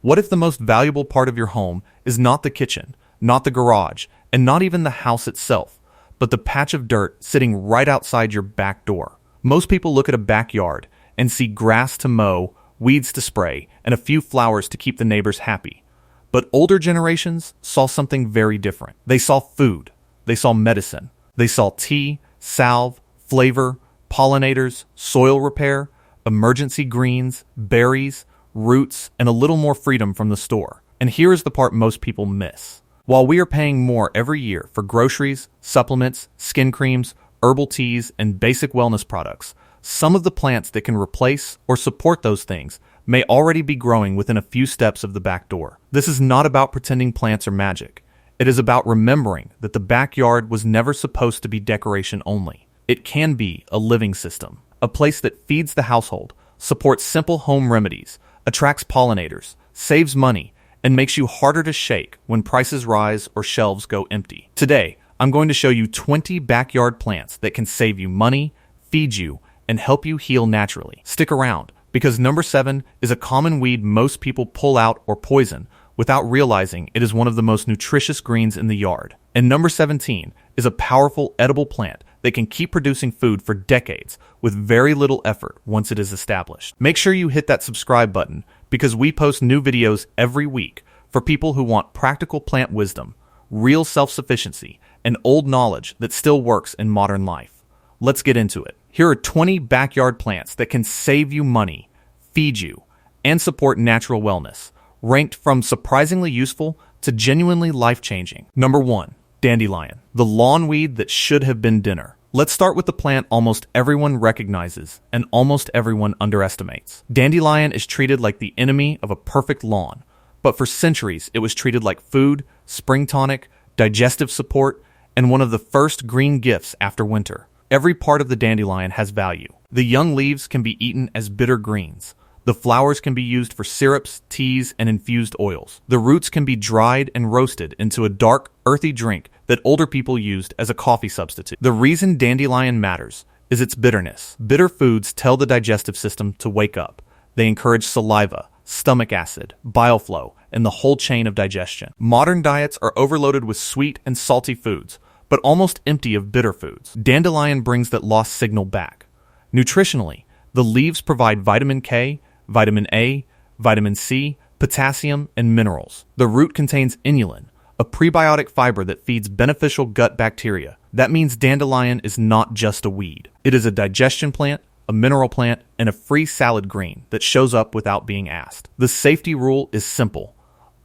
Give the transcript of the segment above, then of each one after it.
What if the most valuable part of your home is not the kitchen, not the garage, and not even the house itself, but the patch of dirt sitting right outside your back door? Most people look at a backyard and see grass to mow, weeds to spray, and a few flowers to keep the neighbors happy. But older generations saw something very different. They saw food. They saw medicine. They saw tea, salve, flavor, pollinators, soil repair, emergency greens, berries, roots, and a little more freedom from the store. And here is the part most people miss. While we are paying more every year for groceries, supplements, skin creams, herbal teas, and basic wellness products, some of the plants that can replace or support those things may already be growing within a few steps of the back door. This is not about pretending plants are magic. It is about remembering that the backyard was never supposed to be decoration only. It can be a living system, a place that feeds the household, supports simple home remedies, attracts pollinators, saves money, and makes you harder to shake when prices rise or shelves go empty. Today, I'm going to show you 20 backyard plants that can save you money, feed you, and help you heal naturally. Stick around, because number 7 is a common weed most people pull out or poison without realizing it is one of the most nutritious greens in the yard. And number 17 is a powerful edible plant that can keep producing food for decades with very little effort once it is established. Make sure you hit that subscribe button because we post new videos every week for people who want practical plant wisdom, real self-sufficiency, and old knowledge that still works in modern life. Let's get into it. Here are 20 backyard plants that can save you money, feed you, and support natural wellness, ranked from surprisingly useful to genuinely life-changing. Number 1. Dandelion, the lawn weed that should have been dinner. Let's start with the plant almost everyone recognizes and almost everyone underestimates. Dandelion is treated like the enemy of a perfect lawn, but for centuries it was treated like food, spring tonic, digestive support, and one of the first green gifts after winter. Every part of the dandelion has value. The young leaves can be eaten as bitter greens. The flowers can be used for syrups, teas, and infused oils. The roots can be dried and roasted into a dark, earthy drink that older people used as a coffee substitute. The reason dandelion matters is its bitterness. Bitter foods tell the digestive system to wake up. They encourage saliva, stomach acid, bile flow, and the whole chain of digestion. Modern diets are overloaded with sweet and salty foods, but almost empty of bitter foods. Dandelion brings that lost signal back. Nutritionally, the leaves provide vitamin K, vitamin A, vitamin C, potassium, and minerals. The root contains inulin, a prebiotic fiber that feeds beneficial gut bacteria. That means dandelion is not just a weed. It is a digestion plant, a mineral plant, and a free salad green that shows up without being asked. The safety rule is simple.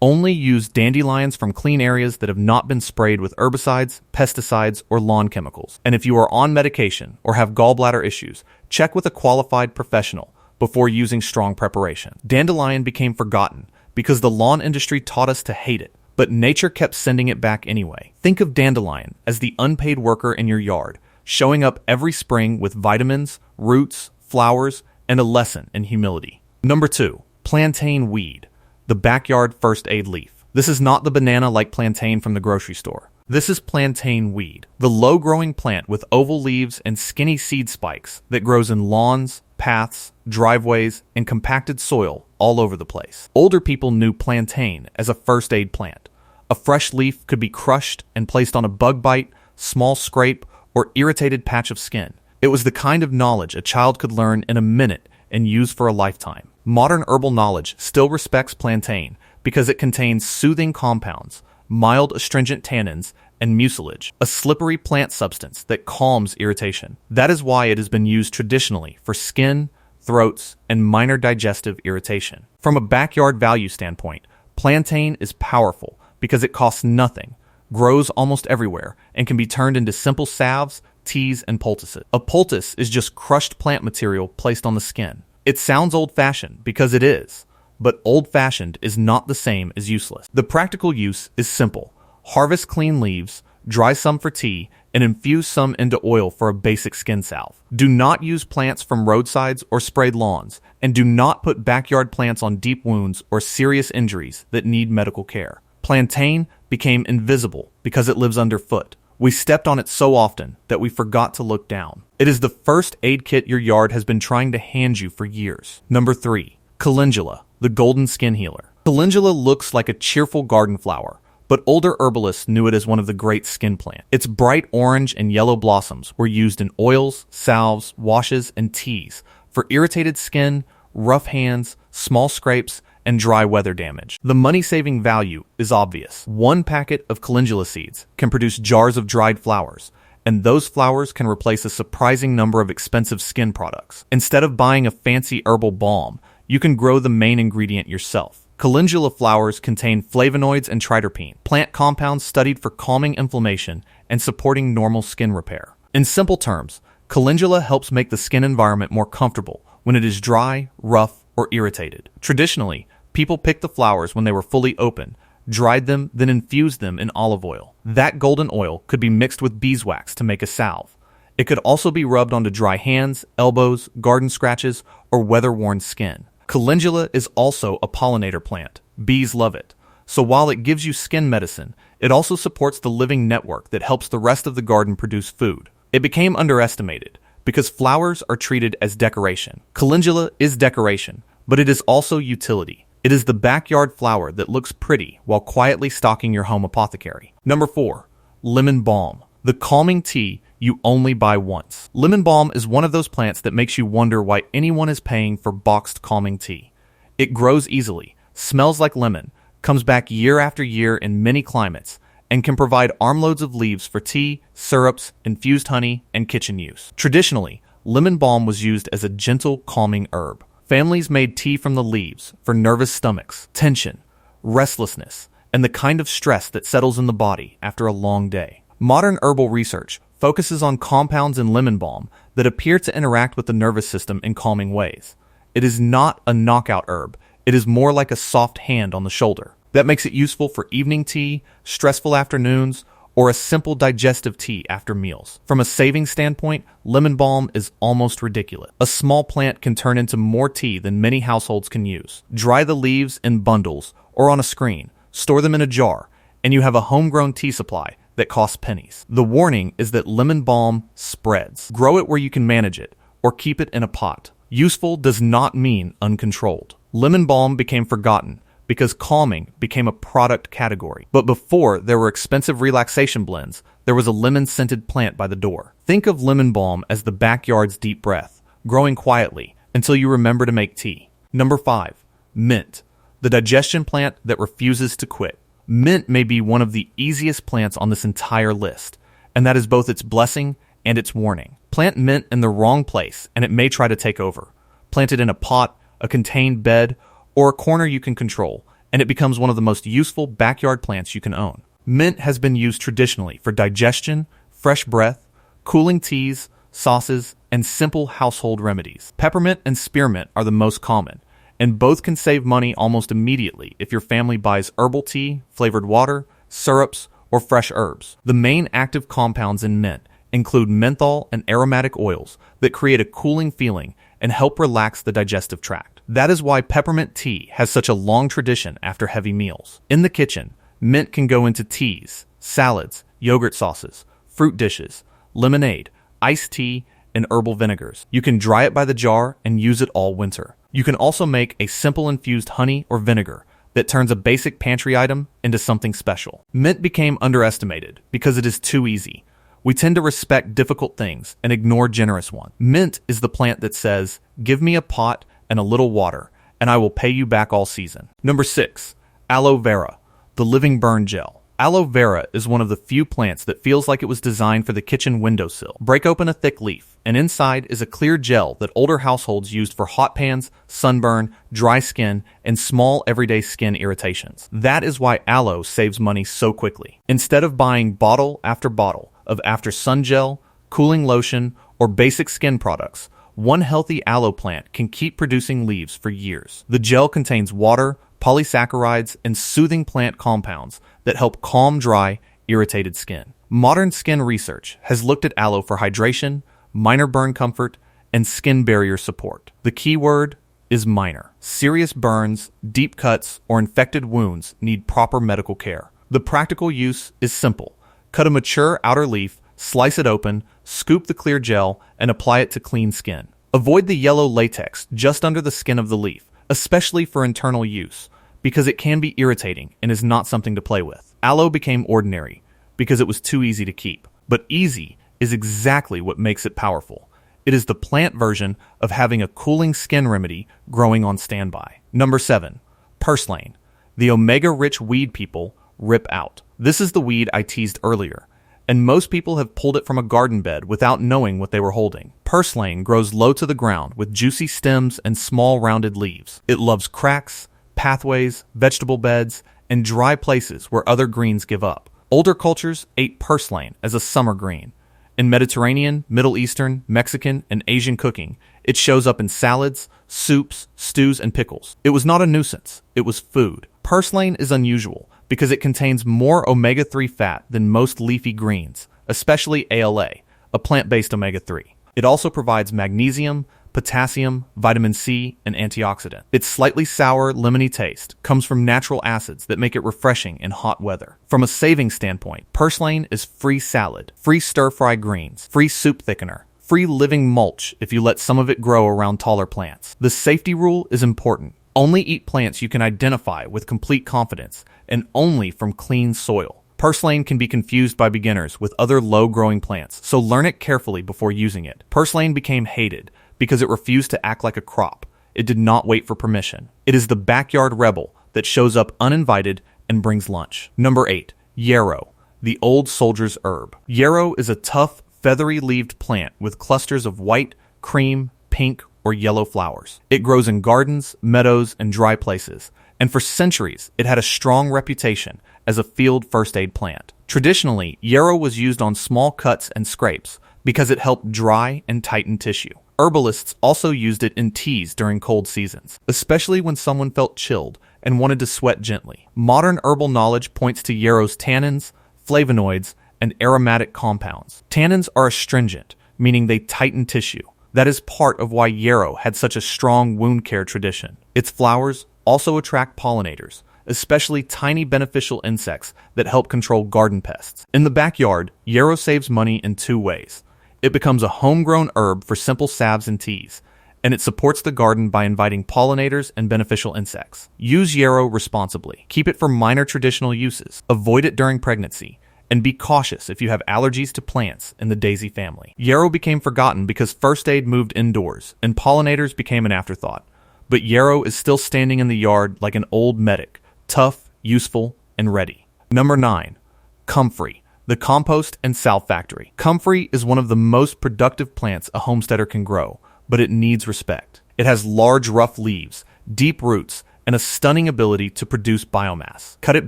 Only use dandelions from clean areas that have not been sprayed with herbicides, pesticides, or lawn chemicals. And if you are on medication or have gallbladder issues, check with a qualified professional before using strong preparation. Dandelion became forgotten because the lawn industry taught us to hate it, but nature kept sending it back anyway. Think of dandelion as the unpaid worker in your yard, showing up every spring with vitamins, roots, flowers, and a lesson in humility. Number 2, plantain weed, the backyard first aid leaf. This is not the banana like plantain from the grocery store. This is plantain weed, the low-growing plant with oval leaves and skinny seed spikes that grows in lawns, paths, driveways, and compacted soil all over the place. Older people knew plantain as a first aid plant. A fresh leaf could be crushed and placed on a bug bite, small scrape, or irritated patch of skin. It was the kind of knowledge a child could learn in a minute and use for a lifetime. Modern herbal knowledge still respects plantain because it contains soothing compounds, mild astringent tannins, and mucilage, a slippery plant substance that calms irritation. That is why it has been used traditionally for skin, throats, and minor digestive irritation. From a backyard value standpoint, plantain is powerful because it costs nothing, grows almost everywhere, and can be turned into simple salves, teas, and poultices. A poultice is just crushed plant material placed on the skin. It sounds old-fashioned because it is, but old-fashioned is not the same as useless. The practical use is simple. Harvest clean leaves, dry some for tea, and infuse some into oil for a basic skin salve. Do not use plants from roadsides or sprayed lawns, and do not put backyard plants on deep wounds or serious injuries that need medical care. Plantain became invisible because it lives underfoot. We stepped on it so often that we forgot to look down. It is the first aid kit your yard has been trying to hand you for years. Number 3, Calendula, the golden skin healer. Calendula looks like a cheerful garden flower, but older herbalists knew it as one of the great skin plants. Its bright orange and yellow blossoms were used in oils, salves, washes, and teas for irritated skin, rough hands, small scrapes, and dry weather damage. The money-saving value is obvious. One packet of calendula seeds can produce jars of dried flowers, and those flowers can replace a surprising number of expensive skin products. Instead of buying a fancy herbal balm, you can grow the main ingredient yourself. Calendula flowers contain flavonoids and triterpene, plant compounds studied for calming inflammation and supporting normal skin repair. In simple terms, calendula helps make the skin environment more comfortable when it is dry, rough, or irritated. Traditionally, people picked the flowers when they were fully open, dried them, then infused them in olive oil. That golden oil could be mixed with beeswax to make a salve. It could also be rubbed onto dry hands, elbows, garden scratches, or weather-worn skin. Calendula is also a pollinator plant. Bees love it. So while it gives you skin medicine, it also supports the living network that helps the rest of the garden produce food. It became underestimated because flowers are treated as decoration. Calendula is decoration, but it is also utility. It is the backyard flower that looks pretty while quietly stocking your home apothecary. Number 4. Lemon balm. The calming tea you only buy once. Lemon balm is one of those plants that makes you wonder why anyone is paying for boxed calming tea. It grows easily, smells like lemon, comes back year after year in many climates, and can provide armloads of leaves for tea, syrups, infused honey, and kitchen use. Traditionally, lemon balm was used as a gentle, calming herb. Families made tea from the leaves for nervous stomachs, tension, restlessness, and the kind of stress that settles in the body after a long day. Modern herbal research focuses on compounds in lemon balm that appear to interact with the nervous system in calming ways. It is not a knockout herb. It is more like a soft hand on the shoulder. That makes it useful for evening tea, stressful afternoons, or a simple digestive tea after meals. From a savings standpoint, lemon balm is almost ridiculous. A small plant can turn into more tea than many households can use. Dry the leaves in bundles or on a screen, store them in a jar, and you have a homegrown tea supply that costs pennies. The warning is that lemon balm spreads. Grow it where you can manage it, or keep it in a pot. Useful does not mean uncontrolled. Lemon balm became forgotten because calming became a product category. But before there were expensive relaxation blends, there was a lemon-scented plant by the door. Think of lemon balm as the backyard's deep breath, growing quietly until you remember to make tea. Number 5. Mint, the digestion plant that refuses to quit. Mint may be one of the easiest plants on this entire list, and that is both its blessing and its warning. Plant mint in the wrong place, and it may try to take over. Plant it in a pot, a contained bed, or a corner you can control, and it becomes one of the most useful backyard plants you can own. Mint has been used traditionally for digestion, fresh breath, cooling teas, sauces, and simple household remedies. Peppermint and spearmint are the most common, and both can save money almost immediately if your family buys herbal tea, flavored water, syrups, or fresh herbs. The main active compounds in mint include menthol and aromatic oils that create a cooling feeling and help relax the digestive tract. That is why peppermint tea has such a long tradition after heavy meals. In the kitchen, mint can go into teas, salads, yogurt sauces, fruit dishes, lemonade, iced tea, and herbal vinegars. You can dry it by the jar and use it all winter. You can also make a simple infused honey or vinegar that turns a basic pantry item into something special. Mint became underestimated because it is too easy. We tend to respect difficult things and ignore generous ones. Mint is the plant that says, "Give me a pot and a little water, and I will pay you back all season." Number 6. Aloe vera, the living burn gel. Aloe vera is one of the few plants that feels like it was designed for the kitchen windowsill. Break open a thick leaf, and inside is a clear gel that older households used for hot pans, sunburn, dry skin, and small everyday skin irritations. That is why aloe saves money so quickly. Instead of buying bottle after bottle of after sun gel, cooling lotion, or basic skin products, one healthy aloe plant can keep producing leaves for years. The gel contains water, polysaccharides, and soothing plant compounds that help calm dry, irritated skin. Modern skin research has looked at aloe for hydration, minor burn comfort, and skin barrier support. The key word is minor. Serious burns, deep cuts, or infected wounds need proper medical care. The practical use is simple. Cut a mature outer leaf, slice it open, scoop the clear gel, and apply it to clean skin. Avoid the yellow latex just under the skin of the leaf, especially for internal use. because it can be irritating and is not something to play with. Aloe became ordinary because it was too easy to keep. But easy is exactly what makes it powerful. It is the plant version of having a cooling skin remedy growing on standby. Number 7. Purslane. The omega-rich weed people rip out. This is the weed I teased earlier, and most people have pulled it from a garden bed without knowing what they were holding. Purslane grows low to the ground with juicy stems and small rounded leaves. It loves cracks, pathways, vegetable beds, and dry places where other greens give up. Older cultures ate purslane as a summer green. In Mediterranean, Middle Eastern, Mexican, and Asian cooking, it shows up in salads, soups, stews, and pickles. It was not a nuisance, it was food. Purslane is unusual because it contains more omega-3 fat than most leafy greens, especially ALA, a plant-based omega-3. It also provides magnesium, potassium, vitamin C, and antioxidant. Its slightly sour, lemony taste comes from natural acids that make it refreshing in hot weather. From a savings standpoint, purslane is free salad, free stir-fry greens, free soup thickener, free living mulch if you let some of it grow around taller plants. The safety rule is important. Only eat plants you can identify with complete confidence, and only from clean soil. Purslane can be confused by beginners with other low-growing plants, so learn it carefully before using it. Purslane became hated because it refused to act like a crop. It did not wait for permission. It is the backyard rebel that shows up uninvited and brings lunch. Number 8. Yarrow, the old soldier's herb. Yarrow is a tough, feathery-leaved plant with clusters of white, cream, pink, or yellow flowers. It grows in gardens, meadows, and dry places, and for centuries it had a strong reputation as a field first aid plant. Traditionally, yarrow was used on small cuts and scrapes because it helped dry and tighten tissue. Herbalists also used it in teas during cold seasons, especially when someone felt chilled and wanted to sweat gently. Modern herbal knowledge points to yarrow's tannins, flavonoids, and aromatic compounds. Tannins are astringent, meaning they tighten tissue. That is part of why yarrow had such a strong wound care tradition. Its flowers also attract pollinators, especially tiny beneficial insects that help control garden pests. In the backyard, yarrow saves money in 2 ways. It becomes a homegrown herb for simple salves and teas, and it supports the garden by inviting pollinators and beneficial insects. Use yarrow responsibly. Keep it for minor traditional uses. Avoid it during pregnancy, and be cautious if you have allergies to plants in the daisy family. Yarrow became forgotten because first aid moved indoors, and pollinators became an afterthought. But yarrow is still standing in the yard like an old medic, tough, useful, and ready. Number 9. Comfrey, the compost and salve factory. Comfrey is one of the most productive plants a homesteader can grow, but it needs respect. It has large, rough leaves, deep roots, and a stunning ability to produce biomass. Cut it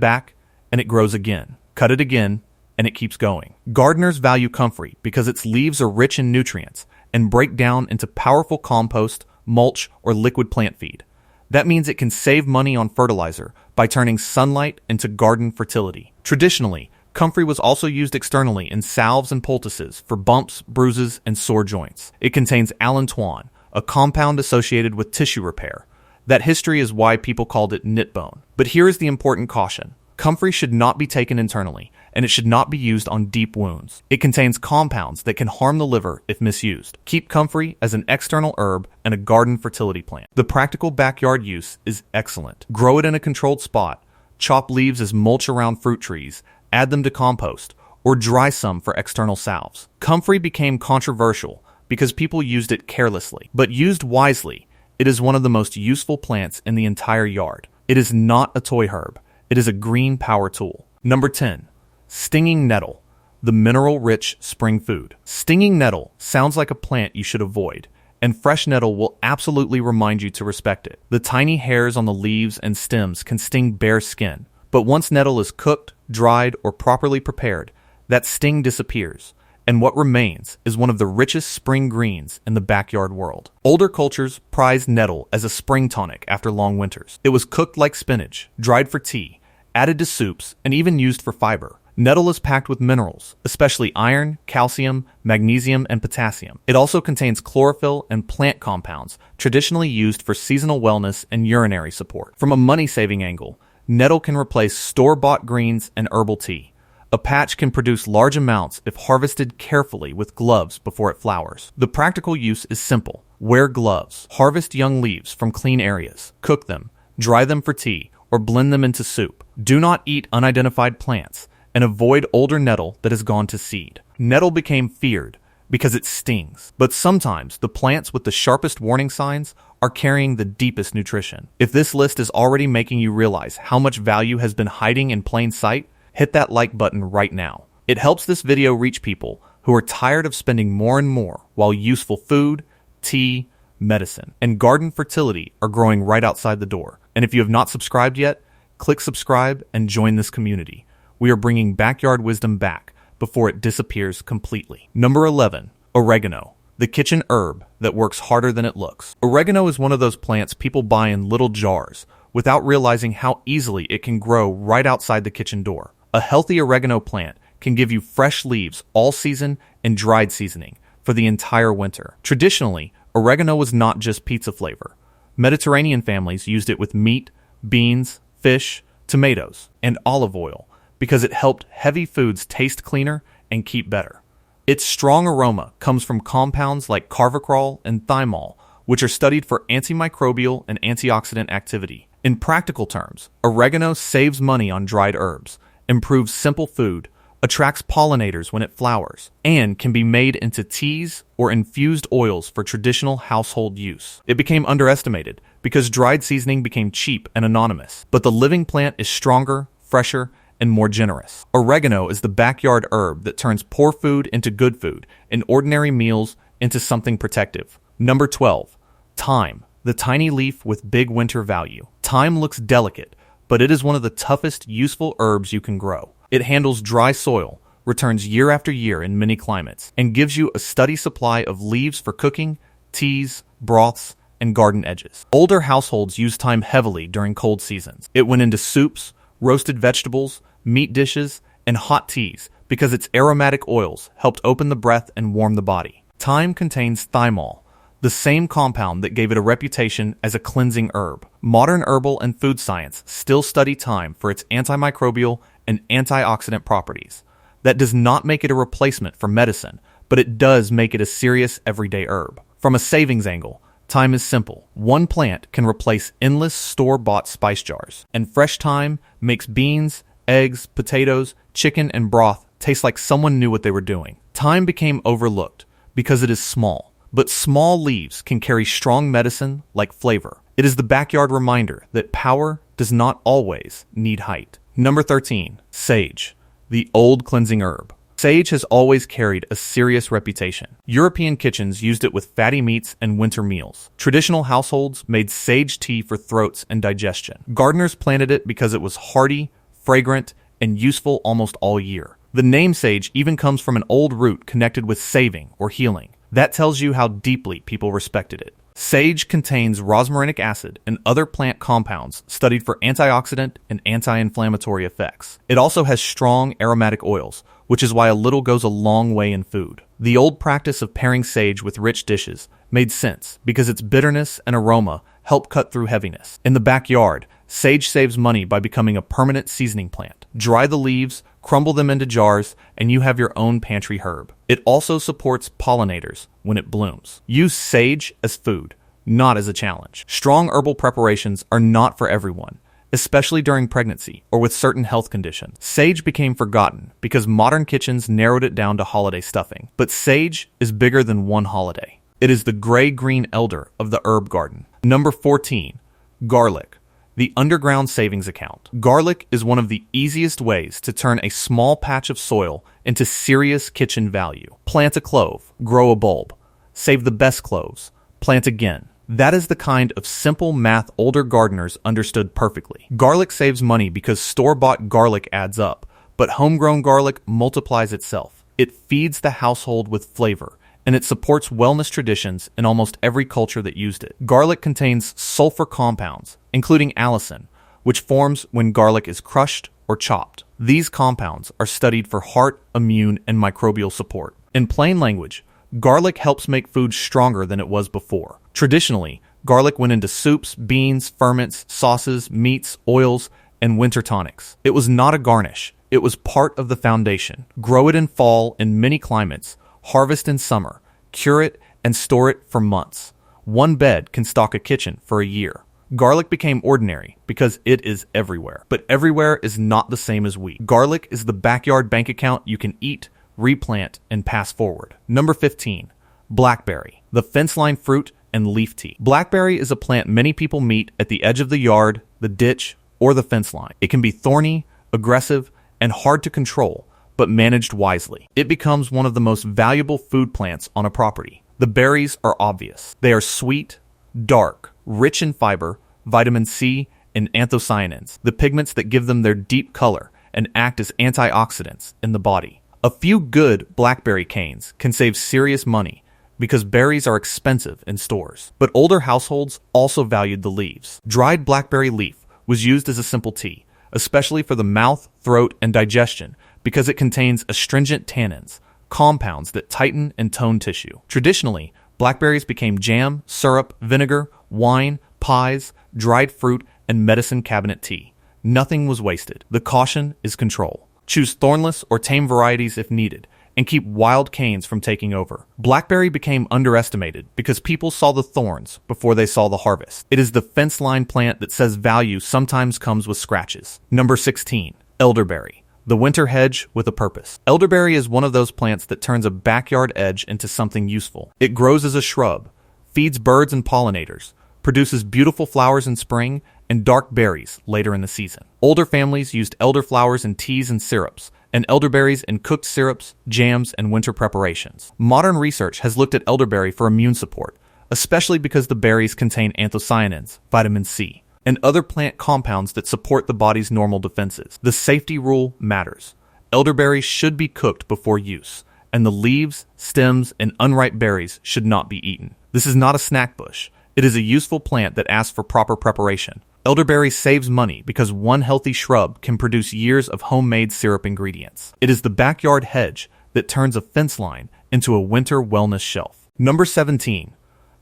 back, and it grows again. Cut it again, and it keeps going. Gardeners value comfrey because its leaves are rich in nutrients and break down into powerful compost, mulch, or liquid plant feed. That means it can save money on fertilizer by turning sunlight into garden fertility. Traditionally, comfrey was also used externally in salves and poultices for bumps, bruises, and sore joints. It contains allantoin, a compound associated with tissue repair. That history is why people called it knit bone. But here is the important caution. Comfrey should not be taken internally, and it should not be used on deep wounds. It contains compounds that can harm the liver if misused. Keep comfrey as an external herb and a garden fertility plant. The practical backyard use is excellent. Grow it in a controlled spot, chop leaves as mulch around fruit trees, add them to compost, or dry some for external salves. Comfrey became controversial because people used it carelessly, but used wisely, it is one of the most useful plants in the entire yard. It is not a toy herb. It is a green power tool. Number 10. Stinging nettle, the mineral-rich spring food. Stinging nettle sounds like a plant you should avoid, and fresh nettle will absolutely remind you to respect it. The tiny hairs on the leaves and stems can sting bare skin, but once nettle is cooked, dried, or properly prepared, that sting disappears, and what remains is one of the richest spring greens in the backyard world. Older cultures prized nettle as a spring tonic after long winters. It was cooked like spinach, dried for tea, added to soups, and even used for fiber. Nettle is packed with minerals, especially iron, calcium, magnesium, and potassium. It also contains chlorophyll and plant compounds, traditionally used for seasonal wellness and urinary support. From a money-saving angle, nettle can replace store-bought greens and herbal tea. A patch can produce large amounts if harvested carefully with gloves before it flowers. The practical use is simple. Wear gloves. Harvest young leaves from clean areas. Cook them. Dry them for tea, or blend them into soup. Do not eat unidentified plants and avoid older nettle that has gone to seed. Nettle became feared because it stings, but sometimes the plants with the sharpest warning signs are carrying the deepest nutrition. If this list is already making you realize how much value has been hiding in plain sight, hit that like button right now. It helps this video reach people who are tired of spending more and more while useful food, tea, medicine, and garden fertility are growing right outside the door. And if you have not subscribed yet, click subscribe and join this community. We are bringing backyard wisdom back before it disappears completely. Number 11, oregano, the kitchen herb that works harder than it looks. Oregano is one of those plants people buy in little jars without realizing how easily it can grow right outside the kitchen door. A healthy oregano plant can give you fresh leaves all season and dried seasoning for the entire winter. Traditionally, oregano was not just pizza flavor. Mediterranean families used it with meat, beans, fish, tomatoes, and olive oil because it helped heavy foods taste cleaner and keep better. Its strong aroma comes from compounds like carvacrol and thymol, which are studied for antimicrobial and antioxidant activity. In practical terms, oregano saves money on dried herbs, improves simple food, attracts pollinators when it flowers, and can be made into teas or infused oils for traditional household use. It became underestimated because dried seasoning became cheap and anonymous, but the living plant is stronger, fresher, and more generous. Oregano is the backyard herb that turns poor food into good food and ordinary meals into something protective. Number 12, thyme, the tiny leaf with big winter value. Thyme looks delicate, but it is one of the toughest useful herbs you can grow. It handles dry soil, returns year after year in many climates, and gives you a steady supply of leaves for cooking, teas, broths, and garden edges. Older households use thyme heavily during cold seasons. It went into soups, roasted vegetables, meat dishes, and hot teas because its aromatic oils helped open the breath and warm the body. Thyme contains thymol, the same compound that gave it a reputation as a cleansing herb. Modern herbal and food science still study thyme for its antimicrobial and antioxidant properties. That does not make it a replacement for medicine, but it does make it a serious everyday herb. From a savings angle, thyme is simple. One plant can replace endless store-bought spice jars, and fresh thyme makes beans, eggs, potatoes, chicken, and broth taste like someone knew what they were doing. Thyme became overlooked because it is small, but small leaves can carry strong medicine like flavor. It is the backyard reminder that power does not always need height. Number 13, sage, the old cleansing herb. Sage has always carried a serious reputation. European kitchens used it with fatty meats and winter meals. Traditional households made sage tea for throats and digestion. Gardeners planted it because it was hardy, fragrant, and useful almost all year. The name sage even comes from an old root connected with saving or healing. That tells you how deeply people respected it. Sage contains rosmarinic acid and other plant compounds studied for antioxidant and anti-inflammatory effects. It also has strong aromatic oils, which is why a little goes a long way in food. The old practice of pairing sage with rich dishes made sense because its bitterness and aroma help cut through heaviness. In the backyard, sage saves money by becoming a permanent seasoning plant. Dry the leaves, crumble them into jars, and you have your own pantry herb. It also supports pollinators when it blooms. Use sage as food, not as a challenge. Strong herbal preparations are not for everyone, especially during pregnancy or with certain health conditions. Sage became forgotten because modern kitchens narrowed it down to holiday stuffing. But sage is bigger than one holiday. It is the gray-green elder of the herb garden. Number 14, garlic, the underground savings account. Garlic is one of the easiest ways to turn a small patch of soil into serious kitchen value. Plant a clove, grow a bulb. Save the best cloves, plant again. That is the kind of simple math older gardeners understood perfectly. Garlic saves money because store-bought garlic adds up, but homegrown garlic multiplies itself. It feeds the household with flavor, and it supports wellness traditions in almost every culture that used it. Garlic contains sulfur compounds, including allicin, which forms when garlic is crushed or chopped. These compounds are studied for heart, immune, and microbial support. In plain language, garlic helps make food stronger than it was before. Traditionally, garlic went into soups, beans, ferments, sauces, meats, oils, and winter tonics. It was not a garnish. It was part of the foundation. Grow it in fall in many climates, harvest in summer, cure it, and store it for months. One bed can stock a kitchen for a year. Garlic became ordinary because it is everywhere. But everywhere is not the same as wheat. Garlic is the backyard bank account you can eat, replant, and pass forward. Number 15. Blackberry, the fence-line fruit and leaf tea. Blackberry is a plant many people meet at the edge of the yard, the ditch, or the fence line. It can be thorny, aggressive, and hard to control, but managed wisely. It becomes one of the most valuable food plants on a property. The berries are obvious. They are sweet, dark, rich in fiber, vitamin C, and anthocyanins, the pigments that give them their deep color and act as antioxidants in the body. A few good blackberry canes can save serious money because berries are expensive in stores. But older households also valued the leaves. Dried blackberry leaf was used as a simple tea, especially for the mouth, throat, and digestion, because it contains astringent tannins, compounds that tighten and tone tissue. Traditionally, blackberries became jam, syrup, vinegar, wine, pies, dried fruit, and medicine cabinet tea. Nothing was wasted. The caution is control. Choose thornless or tame varieties if needed, and keep wild canes from taking over. Blackberry became underestimated because people saw the thorns before they saw the harvest. It is the fence line plant that says value sometimes comes with scratches. Number 16. Elderberry, the winter hedge with a purpose. Elderberry is one of those plants that turns a backyard edge into something useful. It grows as a shrub, feeds birds and pollinators, produces beautiful flowers in spring, and dark berries later in the season. Older families used elderflowers in teas and syrups, and elderberries in cooked syrups, jams, and winter preparations. Modern research has looked at elderberry for immune support, especially because the berries contain anthocyanins, vitamin C, and other plant compounds that support the body's normal defenses. The safety rule matters. Elderberry should be cooked before use, and the leaves, stems, and unripe berries should not be eaten. This is not a snack bush. It is a useful plant that asks for proper preparation. Elderberry saves money because one healthy shrub can produce years of homemade syrup ingredients. It is the backyard hedge that turns a fence line into a winter wellness shelf. Number 17.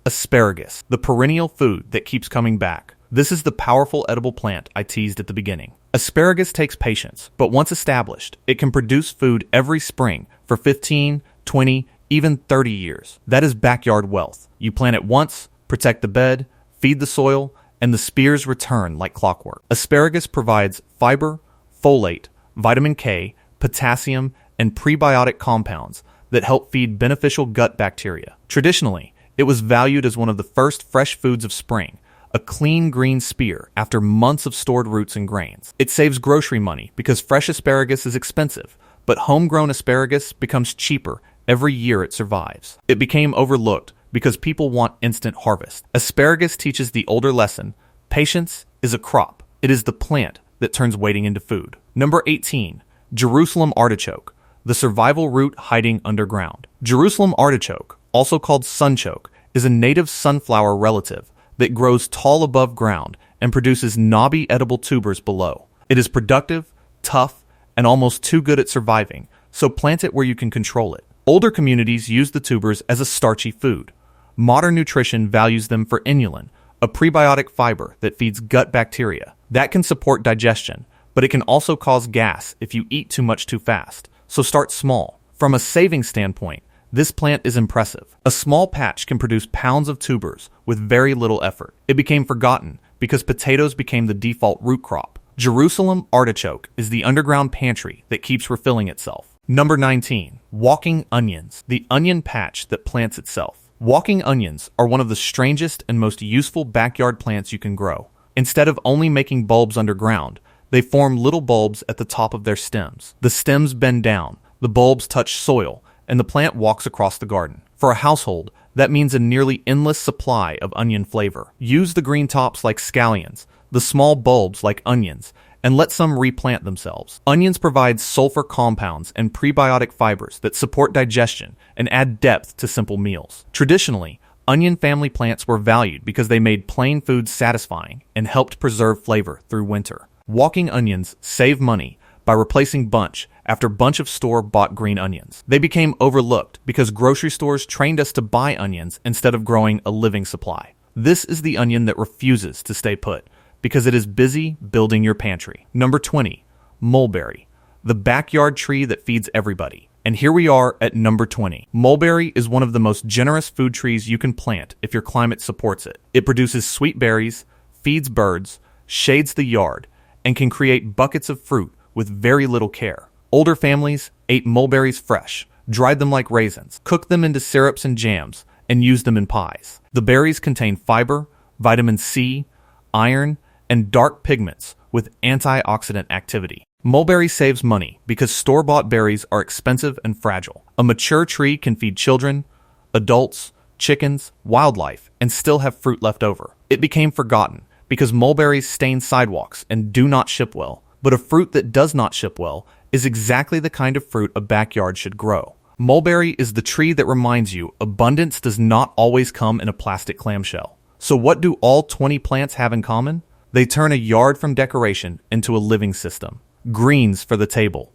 Asparagus, the perennial food that keeps coming back. This is the powerful edible plant I teased at the beginning. Asparagus takes patience, but once established, it can produce food every spring for 15, 20, even 30 years. That is backyard wealth. You plant it once, protect the bed, feed the soil, and the spears return like clockwork. Asparagus provides fiber, folate, vitamin K, potassium, and prebiotic compounds that help feed beneficial gut bacteria. Traditionally, it was valued as one of the first fresh foods of spring, a clean green spear after months of stored roots and grains. It saves grocery money because fresh asparagus is expensive, but homegrown asparagus becomes cheaper every year it survives. It became overlooked because people want instant harvest. Asparagus teaches the older lesson: patience is a crop. It is the plant that turns waiting into food. Number 18. Jerusalem artichoke, the survival root hiding underground. Jerusalem artichoke, also called sunchoke, is a native sunflower relative that grows tall above ground and produces knobby edible tubers below. It is productive, tough, and almost too good at surviving, so plant it where you can control it. Older communities use the tubers as a starchy food. Modern nutrition values them for inulin, a prebiotic fiber that feeds gut bacteria. That can support digestion, but it can also cause gas if you eat too much too fast. So start small. From a saving standpoint, this plant is impressive. A small patch can produce pounds of tubers with very little effort. It became forgotten because potatoes became the default root crop. Jerusalem artichoke is the underground pantry that keeps refilling itself. Number 19. Walking onions, the onion patch that plants itself. Walking onions are one of the strangest and most useful backyard plants you can grow. Instead of only making bulbs underground, they form little bulbs at the top of their stems. The stems bend down, the bulbs touch soil, and the plant walks across the garden. For a household, that means a nearly endless supply of onion flavor. Use the green tops like scallions, the small bulbs like onions, and let some replant themselves. Onions provide sulfur compounds and prebiotic fibers that support digestion and add depth to simple meals. Traditionally, onion family plants were valued because they made plain foods satisfying and helped preserve flavor through winter. Walking onions save money by replacing bunch after bunch of store-bought green onions. They became overlooked because grocery stores trained us to buy onions instead of growing a living supply. This is the onion that refuses to stay put because it is busy building your pantry. Number 20. Mulberry, the backyard tree that feeds everybody. And here we are at number 20. Mulberry is one of the most generous food trees you can plant if your climate supports it. It produces sweet berries, feeds birds, shades the yard, and can create buckets of fruit with very little care. Older families ate mulberries fresh, dried them like raisins, cooked them into syrups and jams, and used them in pies. The berries contain fiber, vitamin C, iron, and dark pigments with antioxidant activity. Mulberry saves money because store-bought berries are expensive and fragile. A mature tree can feed children, adults, chickens, wildlife, and still have fruit left over. It became forgotten because mulberries stain sidewalks and do not ship well. But a fruit that does not ship well is exactly the kind of fruit a backyard should grow. Mulberry is the tree that reminds you abundance does not always come in a plastic clamshell. So what do all 20 plants have in common? They turn a yard from decoration into a living system. Greens for the table,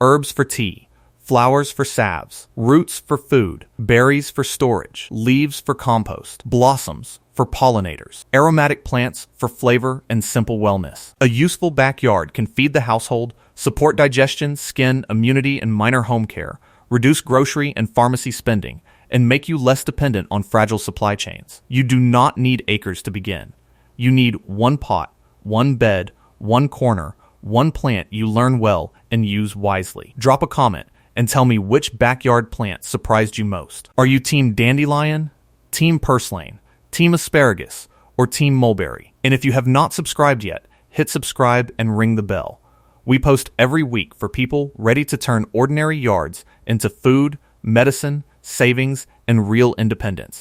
herbs for tea, flowers for salves, roots for food, berries for storage, leaves for compost, blossoms for pollinators, aromatic plants for flavor and simple wellness. A useful backyard can feed the household, support digestion, skin, immunity, and minor home care, reduce grocery and pharmacy spending, and make you less dependent on fragile supply chains. You do not need acres to begin. You need one pot, one bed, one corner, one plant you learn well and use wisely. Drop a comment and tell me which backyard plant surprised you most. Are you team dandelion, team purslane, team asparagus, or team mulberry? And if you have not subscribed yet, hit subscribe and ring the bell. We post every week for people ready to turn ordinary yards into food, medicine, savings, and real independence.